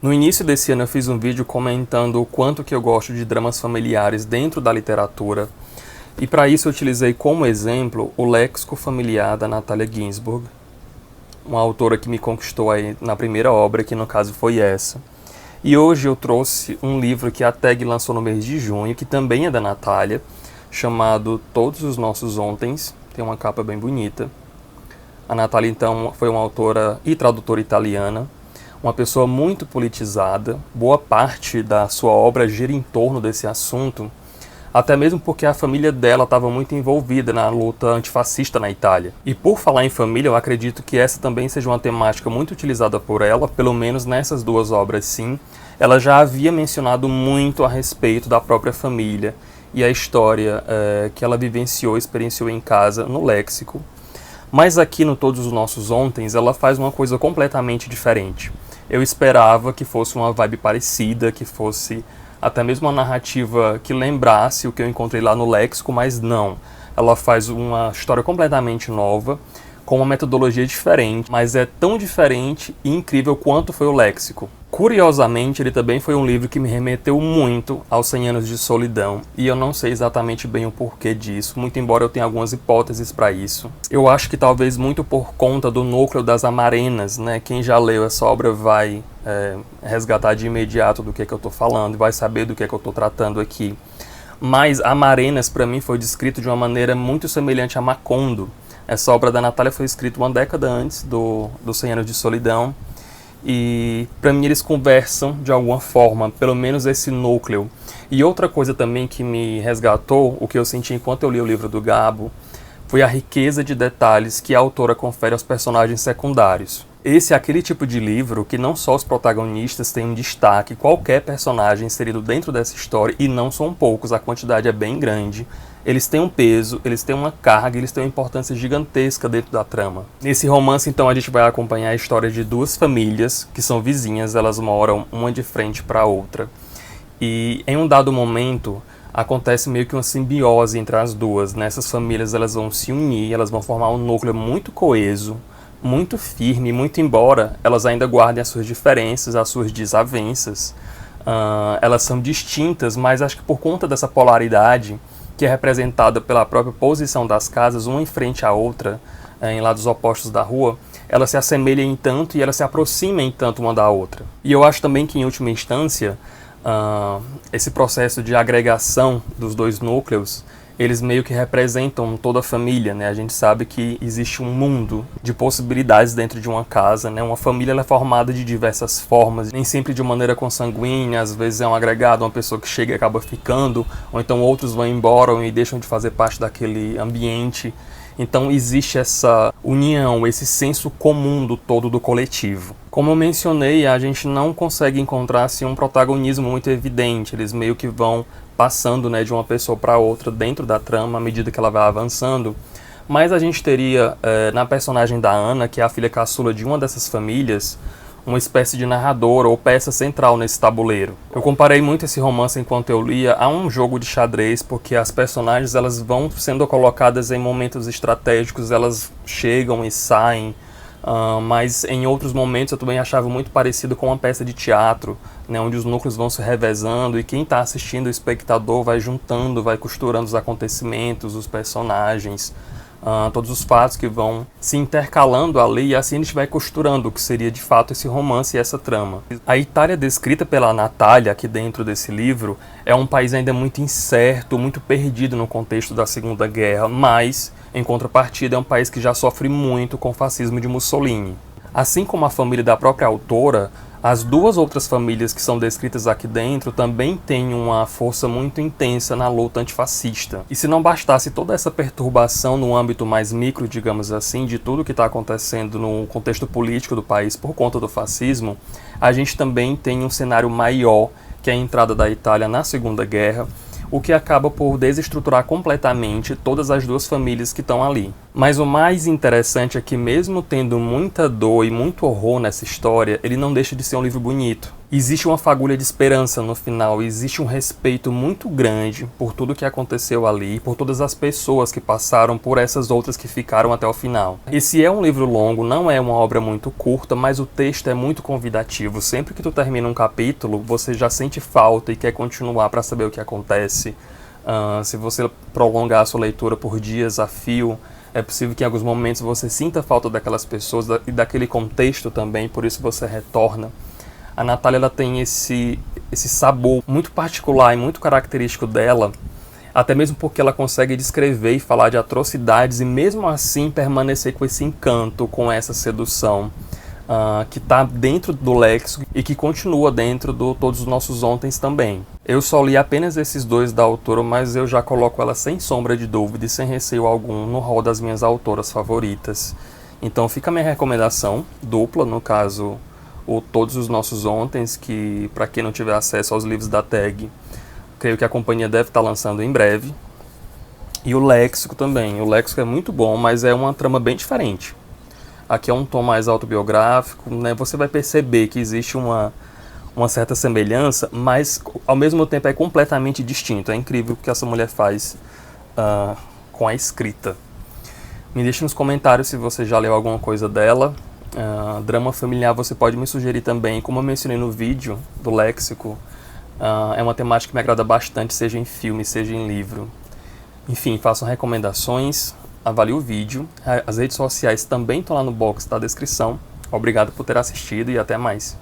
No início desse ano eu fiz um vídeo comentando o quanto que eu gosto de dramas familiares dentro da literatura, e para isso eu utilizei como exemplo o Léxico Familiar da Natalia Ginzburg, uma autora que me conquistou aí na primeira obra, que no caso foi essa. E hoje eu trouxe um livro que a TAG lançou no mês de junho, que também é da Natalia, chamado Todos os Nossos Ontens, tem uma capa bem bonita. A Natalia, então, foi uma autora e tradutora italiana, uma pessoa muito politizada, boa parte da sua obra gira em torno desse assunto, até mesmo porque a família dela estava muito envolvida na luta antifascista na Itália. E por falar em família, eu acredito que essa também seja uma temática muito utilizada por ela, pelo menos nessas duas obras sim. Ela já havia mencionado muito a respeito da própria família e a história que ela vivenciou, experienciou em casa no Léxico. Mas aqui no Todos os Nossos Ontens, ela faz uma coisa completamente diferente. Eu esperava que fosse uma vibe parecida, que fosse até mesmo uma narrativa que lembrasse o que eu encontrei lá no Léxico, mas não. Ela faz uma história completamente nova, com uma metodologia diferente, mas é tão diferente e incrível quanto foi o Léxico. Curiosamente, ele também foi um livro que me remeteu muito aos 100 Anos de Solidão, e eu não sei exatamente bem o porquê disso, muito embora eu tenha algumas hipóteses para isso. Eu acho que talvez muito por conta do núcleo das Amarenas, né? Quem já leu essa obra vai resgatar de imediato do que eu estou falando, vai saber do que eu estou tratando aqui. Mas Amarenas, para mim, foi descrito de uma maneira muito semelhante a Macondo. Essa obra da Natalia foi escrita uma década antes do 100 Anos de Solidão, e para mim eles conversam de alguma forma, pelo menos esse núcleo. E outra coisa também que me resgatou, o que eu senti enquanto eu li o livro do Gabo, foi a riqueza de detalhes que a autora confere aos personagens secundários. Esse é aquele tipo de livro que não só os protagonistas têm um destaque, qualquer personagem inserido dentro dessa história, e não são poucos, a quantidade é bem grande. Eles têm um peso, eles têm uma carga, eles têm uma importância gigantesca dentro da trama. Nesse romance, então, a gente vai acompanhar a história de duas famílias que são vizinhas, elas moram uma de frente para a outra. E em um dado momento, acontece meio que uma simbiose entre as duas. Nessas famílias elas vão se unir, elas vão formar um núcleo muito coeso, muito firme, muito embora elas ainda guardem as suas diferenças, as suas desavenças. Elas são distintas, mas acho que por conta dessa polaridade, que é representada pela própria posição das casas, uma em frente à outra, em lados opostos da rua, elas se assemelham em tanto e elas se aproximam em tanto uma da outra. E eu acho também que, em última instância, esse processo de agregação dos dois núcleos, eles meio que representam toda a família, né? A gente sabe que existe um mundo de possibilidades dentro de uma casa, né? Uma família ela é formada de diversas formas, nem sempre de maneira consanguínea, às vezes é um agregado, uma pessoa que chega e acaba ficando, ou então outros vão embora e deixam de fazer parte daquele ambiente. Então existe essa união, esse senso comum do todo do coletivo. Como eu mencionei, a gente não consegue encontrar assim, um protagonismo muito evidente, eles meio que vão passando, né, de uma pessoa para outra dentro da trama à medida que ela vai avançando. Mas a gente teria, na personagem da Ana, que é a filha caçula de uma dessas famílias, uma espécie de narradora ou peça central nesse tabuleiro. Eu comparei muito esse romance enquanto eu lia a um jogo de xadrez, porque as personagens elas vão sendo colocadas em momentos estratégicos, elas chegam e saem, mas em outros momentos eu também achava muito parecido com uma peça de teatro, né, onde os núcleos vão se revezando e quem está assistindo, o espectador, vai juntando, vai costurando os acontecimentos, os personagens, todos os fatos que vão se intercalando ali, e assim a gente vai costurando o que seria de fato esse romance e essa trama. A Itália descrita pela Natalia aqui dentro desse livro é um país ainda muito incerto, muito perdido no contexto da Segunda Guerra, mas, em contrapartida, é um país que já sofre muito com o fascismo de Mussolini. Assim como a família da própria autora, as duas outras famílias que são descritas aqui dentro também têm uma força muito intensa na luta antifascista. E se não bastasse toda essa perturbação no âmbito mais micro, digamos assim, de tudo que está acontecendo no contexto político do país por conta do fascismo, a gente também tem um cenário maior, que é a entrada da Itália na Segunda Guerra, o que acaba por desestruturar completamente todas as duas famílias que estão ali. Mas o mais interessante é que, mesmo tendo muita dor e muito horror nessa história, ele não deixa de ser um livro bonito. existe uma fagulha de esperança no final, existe um respeito muito grande por tudo que aconteceu ali, por todas as pessoas que passaram, por essas outras que ficaram até o final. Esse é um livro longo, não é uma obra muito curta, mas o texto é muito convidativo. Sempre que tu termina um capítulo, você já sente falta e quer continuar para saber o que acontece. Se você prolongar a sua leitura por dias a fio, é possível que em alguns momentos você sinta falta daquelas pessoas e daquele contexto também, por isso você retorna. A Natália, ela tem esse sabor muito particular e muito característico dela, até mesmo porque ela consegue descrever e falar de atrocidades e mesmo assim permanecer com esse encanto, com essa sedução que está dentro do léxico e que continua dentro do Todos os Nossos Ontens também. Eu só li apenas esses dois da autora, mas eu já coloco ela sem sombra de dúvida e sem receio algum no rol das minhas autoras favoritas. Então fica a minha recomendação dupla, no caso o Todos os Nossos Ontens, que para quem não tiver acesso aos livros da TAG, creio que a companhia deve estar lançando em breve. E o Léxico também. O Léxico é muito bom, mas é uma trama bem diferente. Aqui é um tom mais autobiográfico, né? Você vai perceber que existe uma certa semelhança, mas ao mesmo tempo é completamente distinto. É incrível o que essa mulher faz com a escrita. Me deixe nos comentários se você já leu alguma coisa dela. Drama familiar você pode me sugerir também, como eu mencionei no vídeo do Léxico, é uma temática que me agrada bastante, seja em filme, seja em livro. Enfim, façam recomendações, avalie o vídeo, as redes sociais também estão lá no box da descrição. Obrigado por ter assistido e até mais.